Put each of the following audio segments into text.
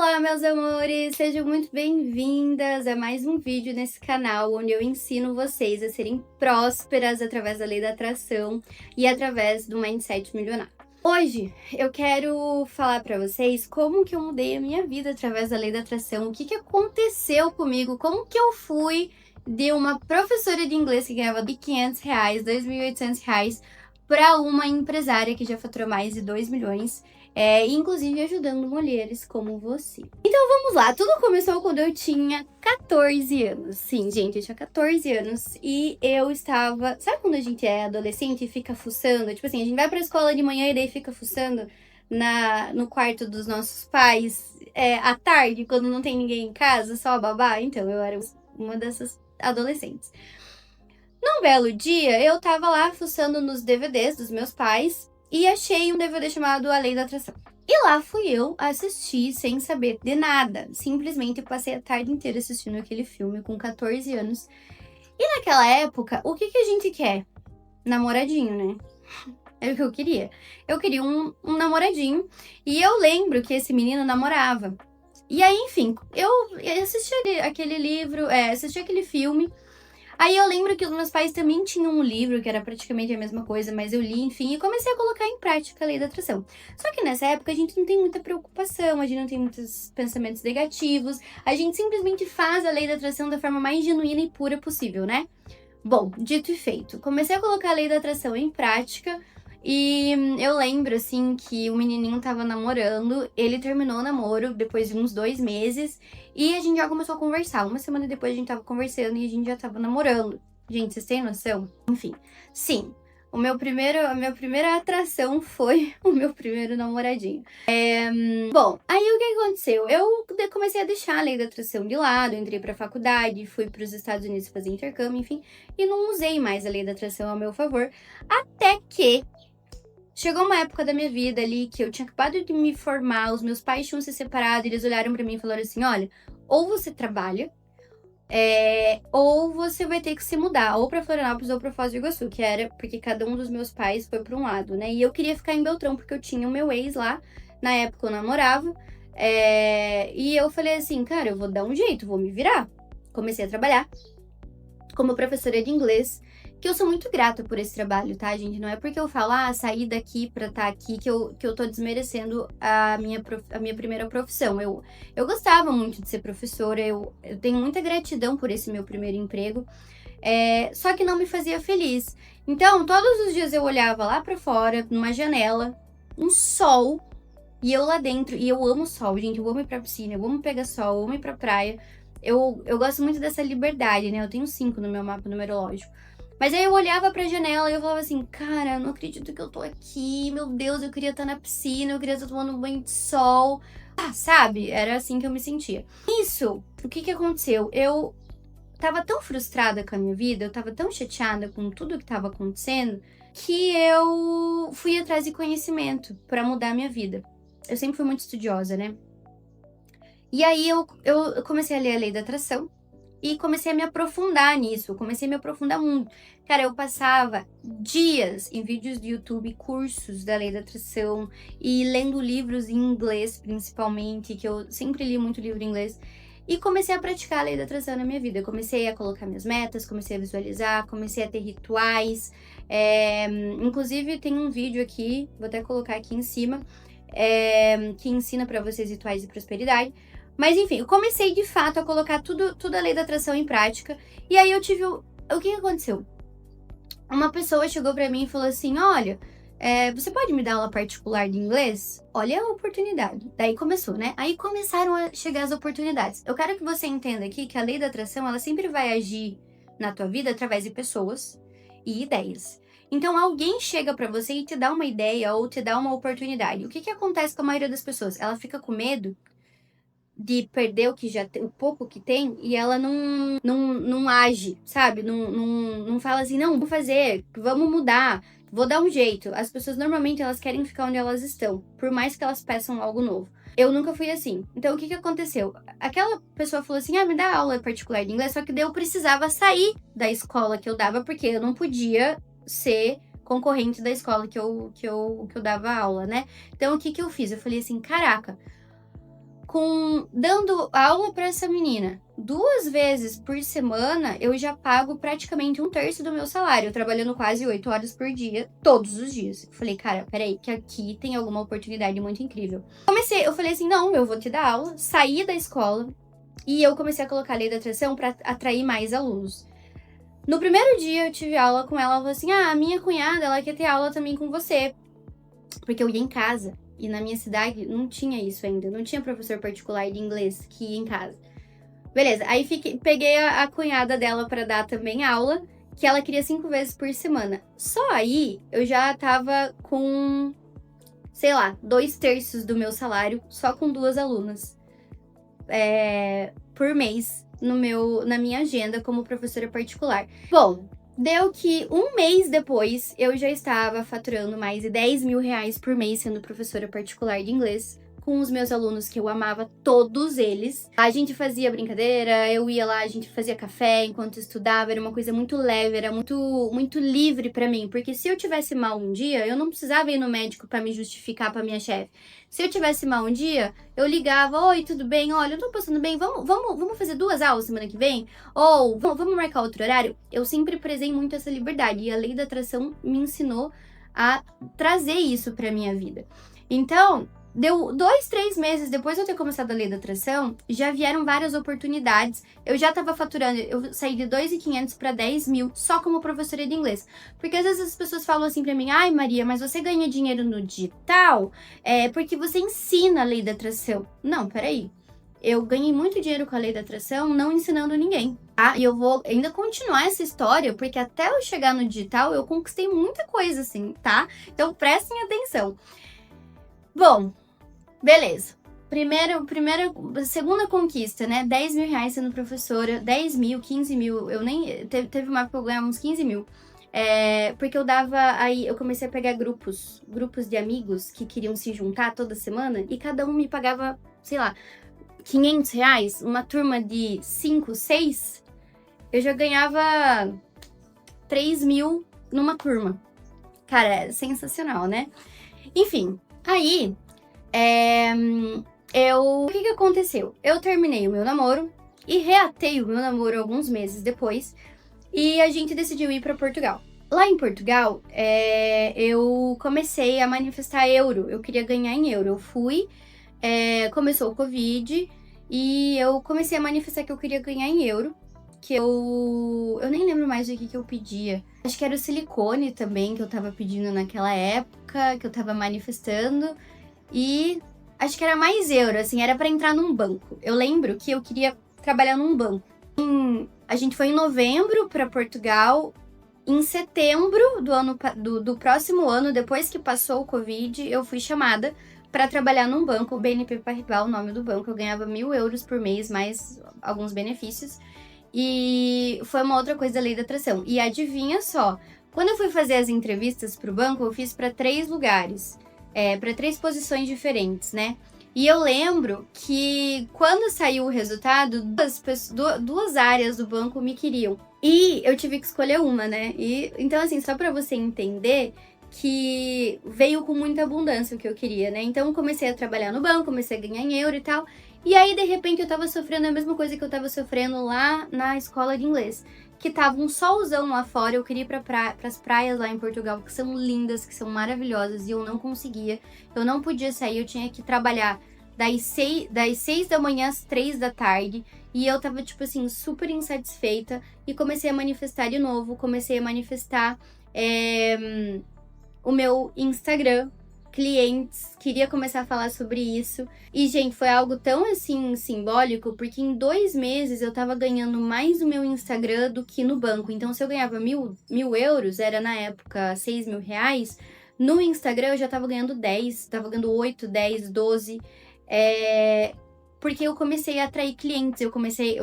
Olá, meus amores! Sejam muito bem-vindas a mais um vídeo nesse canal, onde eu ensino vocês a serem prósperas através da lei da atração e através do mindset milionário. Hoje eu quero falar para vocês como que eu mudei a minha vida através da lei da atração, o que aconteceu comigo, como que eu fui de uma professora de inglês que ganhava R$ 1.500, R$ 2.800, para uma empresária que já faturou mais de 2 milhões. Inclusive ajudando mulheres como você. Então vamos lá, tudo começou quando eu tinha 14 anos. Sim, gente, eu tinha 14 anos e eu estava... Sabe quando a gente é adolescente e fica fuçando? Tipo assim, a gente vai pra escola de manhã e daí fica fuçando no quarto dos nossos pais à tarde, quando não tem ninguém em casa, só a babá? Então, eu era uma dessas adolescentes. Num belo dia, eu tava lá fuçando nos DVDs dos meus pais e achei um DVD chamado A Lei da Atração. E lá fui eu assistir sem saber de nada. Simplesmente passei a tarde inteira assistindo aquele filme com 14 anos. E naquela época, o que a gente quer? Namoradinho, né? Era o que eu queria. Eu queria um namoradinho. E eu lembro que esse menino namorava. E aí, enfim, eu assisti aquele livro, assisti aquele filme. Aí eu lembro que os meus pais também tinham um livro que era praticamente a mesma coisa, mas eu li, enfim, e comecei a colocar em prática a lei da atração. Só que nessa época a gente não tem muita preocupação, a gente não tem muitos pensamentos negativos, a gente simplesmente faz a lei da atração da forma mais genuína e pura possível, né? Bom, dito e feito, comecei a colocar a lei da atração em prática. E eu lembro, assim, que o menininho tava namorando, ele terminou o namoro depois de uns 2 meses, e a gente já começou a conversar. Uma semana depois a gente tava conversando e a gente já tava namorando. Gente, vocês têm noção? Enfim, sim, a minha primeira atração foi o meu primeiro namoradinho. Bom, aí o que aconteceu? Eu comecei a deixar a lei da atração de lado, entrei pra faculdade, fui pros Estados Unidos fazer intercâmbio, enfim, e não usei mais a lei da atração ao meu favor, até que chegou uma época da minha vida ali que eu tinha acabado de me formar, os meus pais tinham se separado, e eles olharam pra mim e falaram assim, olha, ou você trabalha, ou você vai ter que se mudar, ou pra Florianópolis ou pra Foz do Iguaçu, que era porque cada um dos meus pais foi pra um lado, né? E eu queria ficar em Beltrão, porque eu tinha o meu ex lá, na época eu namorava, e eu falei assim, cara, eu vou dar um jeito, vou me virar. Comecei a trabalhar como professora de inglês, que eu sou muito grata por esse trabalho, tá, gente? Não é porque eu falo, saí daqui pra estar aqui que eu tô desmerecendo a minha primeira profissão. Eu gostava muito de ser professora, eu tenho muita gratidão por esse meu primeiro emprego, só que não me fazia feliz. Então, todos os dias eu olhava lá pra fora, numa janela, um sol, e eu lá dentro, e eu amo sol, gente, eu amo ir pra piscina, eu amo pegar sol, eu amo ir pra praia. Eu gosto muito dessa liberdade, né? Eu tenho 5 no meu mapa numerológico. Mas aí eu olhava pra janela e eu falava assim, cara, eu não acredito que eu tô aqui, meu Deus, eu queria estar na piscina, eu queria estar tomando um banho de sol. Sabe? Era assim que eu me sentia. Isso, o que aconteceu? Eu tava tão frustrada com a minha vida, eu tava tão chateada com tudo que tava acontecendo, que eu fui atrás de conhecimento pra mudar a minha vida. Eu sempre fui muito estudiosa, né? E aí eu comecei a ler a lei da atração e comecei a me aprofundar nisso, comecei a me aprofundar muito. Cara, eu passava dias em vídeos do YouTube, cursos da lei da atração e lendo livros em inglês, principalmente, que eu sempre li muito livro em inglês. E comecei a praticar a lei da atração na minha vida. Eu comecei a colocar minhas metas, comecei a visualizar, comecei a ter rituais. Inclusive, tem um vídeo aqui, vou até colocar aqui em cima, que ensina pra vocês rituais de prosperidade. Mas enfim, eu comecei de fato a colocar tudo a lei da atração em prática. E aí eu tive o que aconteceu? Uma pessoa chegou pra mim e falou assim, olha, você pode me dar aula particular de inglês? Olha a oportunidade. Daí começou, né? Aí começaram a chegar as oportunidades. Eu quero que você entenda aqui que a lei da atração, ela sempre vai agir na tua vida através de pessoas e ideias. Então, alguém chega pra você e te dá uma ideia ou te dá uma oportunidade. O que acontece com a maioria das pessoas? Ela fica com medo de perder o pouco que tem, e ela não age, sabe? Não fala assim, não, vou fazer, vamos mudar, vou dar um jeito. As pessoas normalmente elas querem ficar onde elas estão, por mais que elas peçam algo novo. Eu nunca fui assim. Então o que aconteceu? Aquela pessoa falou assim, me dá aula particular de inglês, só que daí eu precisava sair da escola que eu dava, porque eu não podia ser concorrente da escola que eu dava aula, né? Então o que eu fiz? Eu falei assim, caraca, dando aula para essa menina 2 vezes por semana, eu já pago praticamente 1/3 do meu salário, trabalhando quase 8 horas por dia, todos os dias. Eu falei, cara, peraí, que aqui tem alguma oportunidade muito incrível. Eu falei assim, não, eu vou te dar aula, saí da escola e eu comecei a colocar a lei da atração para atrair mais alunos. No primeiro dia eu tive aula com ela falou assim, a minha cunhada, ela quer ter aula também com você, porque eu ia em casa. E na minha cidade não tinha isso ainda, não tinha professor particular de inglês que ia em casa. Beleza, aí peguei a cunhada dela para dar também aula, que ela queria 5 vezes por semana. Só aí eu já tava com, sei lá, 2/3 do meu salário, só com 2 alunas por mês na minha agenda como professora particular. Bom, deu que 1 mês depois, eu já estava faturando mais de 10 mil reais por mês sendo professora particular de inglês, com os meus alunos que eu amava, todos eles. A gente fazia brincadeira, eu ia lá, a gente fazia café enquanto estudava, era uma coisa muito leve, era muito livre pra mim, porque se eu tivesse mal um dia, eu não precisava ir no médico pra me justificar pra minha chefe. Se eu tivesse mal um dia, eu ligava, oi, tudo bem? Olha, eu tô passando bem, vamos fazer 2 aulas semana que vem? Ou vamos marcar outro horário? Eu sempre prezei muito essa liberdade e a lei da atração me ensinou a trazer isso pra minha vida. Então, deu 2, 3 meses depois de eu ter começado a lei da atração, já vieram várias oportunidades. Eu já tava faturando, eu saí de 2.500 para 10 mil só como professora de inglês. Porque às vezes as pessoas falam assim pra mim, ai Maria, mas você ganha dinheiro no digital? Porque você ensina a lei da atração. Não, peraí. Eu ganhei muito dinheiro com a lei da atração não ensinando ninguém, tá? E eu vou ainda continuar essa história, porque até eu chegar no digital, eu conquistei muita coisa assim, tá? Então prestem atenção. Bom, beleza. Segunda conquista, né? 10 mil reais sendo professora, 10 mil, 15 mil. Eu nem. Teve uma época que eu ganhava uns 15 mil. Porque eu dava. Aí eu comecei a pegar grupos de amigos que queriam se juntar toda semana e cada um me pagava, sei lá, 500 reais. Uma turma de 5, 6, eu já ganhava 3 mil numa turma. Cara, é sensacional, né? Enfim, aí. O que aconteceu? Eu terminei o meu namoro e reatei o meu namoro alguns meses depois e a gente decidiu ir para Portugal. Lá em Portugal, eu comecei a manifestar euro, eu queria ganhar em euro. Eu fui, começou o Covid e eu comecei a manifestar que eu queria ganhar em euro, que eu nem lembro mais do que eu pedia. Acho que era o silicone também que eu tava pedindo naquela época, que eu tava manifestando. E acho que era mais euro, assim, era pra entrar num banco. Eu lembro que eu queria trabalhar num banco. A gente foi em novembro pra Portugal. Em setembro do próximo ano, depois que passou o Covid, eu fui chamada pra trabalhar num banco, o BNP Paribas, o nome do banco. Eu ganhava 1.000 euros por mês, mais alguns benefícios. E foi uma outra coisa da lei da atração. E adivinha só, quando eu fui fazer as entrevistas pro banco, eu fiz pra 3 lugares. Para 3 posições diferentes, né? E eu lembro que quando saiu o resultado, 2 áreas do banco me queriam. E eu tive que escolher uma, né? Então, assim, só para você entender que veio com muita abundância o que eu queria, né? Então, eu comecei a trabalhar no banco, comecei a ganhar em euro e tal. E aí, de repente, eu tava sofrendo a mesma coisa que eu tava sofrendo lá na escola de inglês. Que tava um solzão lá fora, eu queria ir pras praias lá em Portugal, que são lindas, que são maravilhosas, e eu não conseguia. Eu não podia sair, eu tinha que trabalhar das 6 da manhã às 3 da tarde, e eu tava, tipo assim, super insatisfeita, e comecei a manifestar de novo, comecei a manifestar o meu Instagram, clientes, queria começar a falar sobre isso. E, gente, foi algo tão, assim, simbólico, porque em 2 meses eu tava ganhando mais no meu Instagram do que no banco. Então, se eu ganhava 1.000 euros, era na época 6 mil reais, no Instagram eu já tava ganhando 10, tava ganhando 8, 10, 12, porque eu comecei a atrair clientes, eu comecei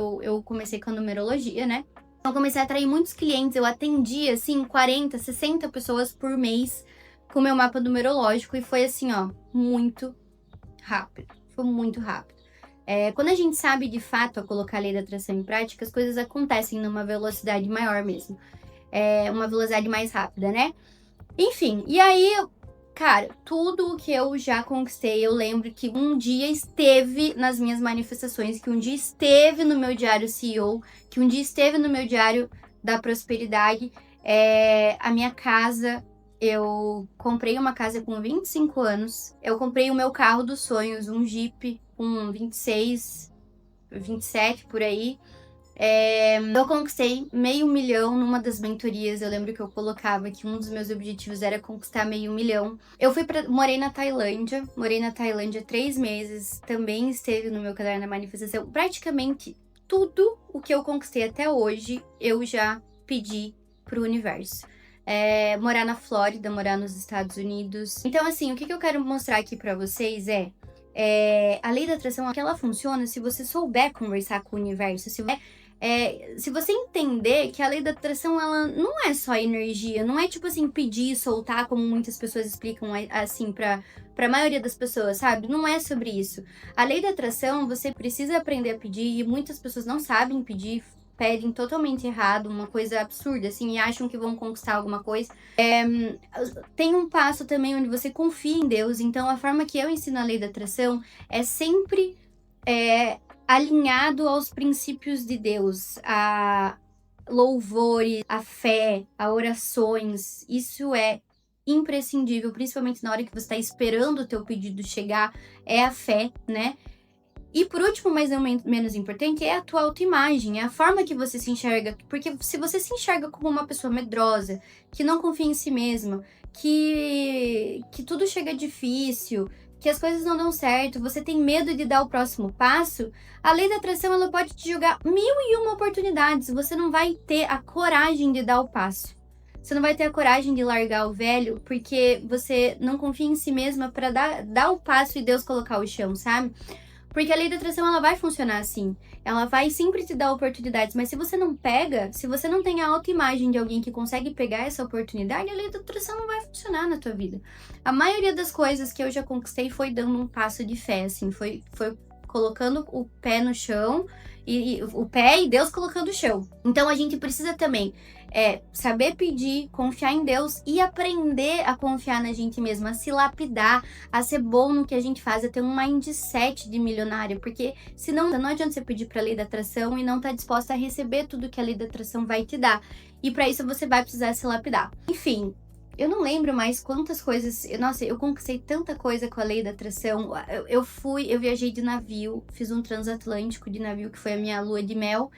com a numerologia, né? Então, eu comecei a atrair muitos clientes, eu atendia, assim, 40, 60 pessoas por mês, com o meu mapa numerológico, e foi assim, ó, muito rápido. Foi muito rápido. Quando a gente sabe de fato a colocar a lei da atração em prática, as coisas acontecem numa velocidade maior mesmo. Uma velocidade mais rápida, né? Enfim, e aí Cara, tudo o que eu já conquistei, eu lembro que um dia esteve nas minhas manifestações, que um dia esteve no meu diário CEO, que um dia esteve no meu diário da prosperidade. A minha casa, eu comprei uma casa com 25 anos, eu comprei o meu carro dos sonhos, um Jeep com 26, 27 por aí. Eu conquistei R$500.000 numa das mentorias. Eu lembro que eu colocava que um dos meus objetivos era conquistar R$500.000. Morei na Tailândia 3 meses, também esteve no meu caderno da manifestação. Praticamente tudo o que eu conquistei até hoje, eu já pedi pro universo. Morar na Flórida, morar nos Estados Unidos. Então, assim, o que eu quero mostrar aqui pra vocês a lei da atração, que ela funciona se você souber conversar com o universo, se você entender que a lei da atração, ela não é só energia, não é tipo assim, pedir e soltar, como muitas pessoas explicam assim pra maioria das pessoas, sabe? Não é sobre isso. A lei da atração, você precisa aprender a pedir, e muitas pessoas não sabem pedir, pedem totalmente errado, uma coisa absurda, assim, e acham que vão conquistar alguma coisa. Tem um passo também onde você confia em Deus, então a forma que eu ensino a lei da atração é sempre alinhado aos princípios de Deus, a louvores, a fé, a orações. Isso é imprescindível, principalmente na hora que você está esperando o teu pedido chegar, é a fé, né? E por último, mas não menos importante, é a tua autoimagem, é a forma que você se enxerga. Porque se você se enxerga como uma pessoa medrosa, que não confia em si mesma, que tudo chega difícil, que as coisas não dão certo, você tem medo de dar o próximo passo, a lei da atração, ela pode te jogar 1001 oportunidades. Você não vai ter a coragem de dar o passo. Você não vai ter a coragem de largar o velho porque você não confia em si mesma para dar o passo e Deus colocar o chão, sabe? Porque a lei da atração, ela vai funcionar assim. Ela vai sempre te dar oportunidades, mas se você não pega, se você não tem a autoimagem de alguém que consegue pegar essa oportunidade, a lei da atração não vai funcionar na tua vida. A maioria das coisas que eu já conquistei foi dando um passo de fé, assim, foi colocando o pé no chão, e o pé e Deus colocando o chão. Então a gente precisa também saber pedir, confiar em Deus e aprender a confiar na gente mesma, a se lapidar, a ser bom no que a gente faz, a ter um mindset de milionário, porque senão não adianta você pedir pra lei da atração e não tá disposta a receber tudo que a lei da atração vai te dar. E para isso você vai precisar se lapidar. Enfim, eu não lembro mais quantas coisas. Nossa, eu conquistei tanta coisa com a lei da atração. Eu viajei de navio, fiz um transatlântico de navio, que foi a minha lua de mel.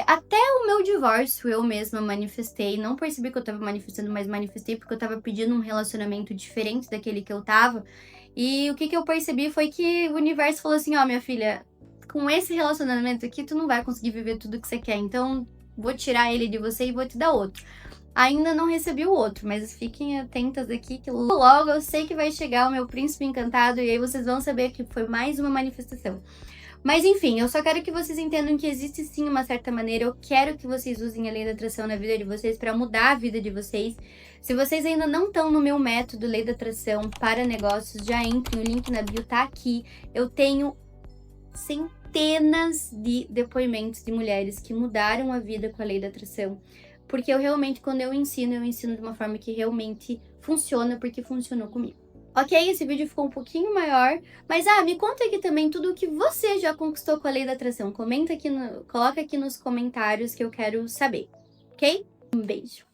Até o meu divórcio eu mesma manifestei. Não percebi que eu tava manifestando, mas manifestei porque eu tava pedindo um relacionamento diferente daquele que eu tava. E o que eu percebi foi que o universo falou assim: ó, minha filha, com esse relacionamento aqui, tu não vai conseguir viver tudo que você quer. Então, vou tirar ele de você e vou te dar outro. Ainda não recebi o outro, mas fiquem atentas aqui que logo eu sei que vai chegar o meu príncipe encantado e aí vocês vão saber que foi mais uma manifestação. Mas enfim, eu só quero que vocês entendam que existe sim uma certa maneira. Eu quero que vocês usem a lei da atração na vida de vocês para mudar a vida de vocês. Se vocês ainda não estão no meu método Lei da Atração para negócios, já entrem, o link na bio tá aqui. Eu tenho centenas de depoimentos de mulheres que mudaram a vida com a Lei da Atração. Porque eu realmente, quando eu ensino de uma forma que realmente funciona, porque funcionou comigo. Ok, esse vídeo ficou um pouquinho maior, mas me conta aqui também tudo o que você já conquistou com a Lei da Atração. Comenta aqui, coloca aqui nos comentários que eu quero saber, ok? Um beijo!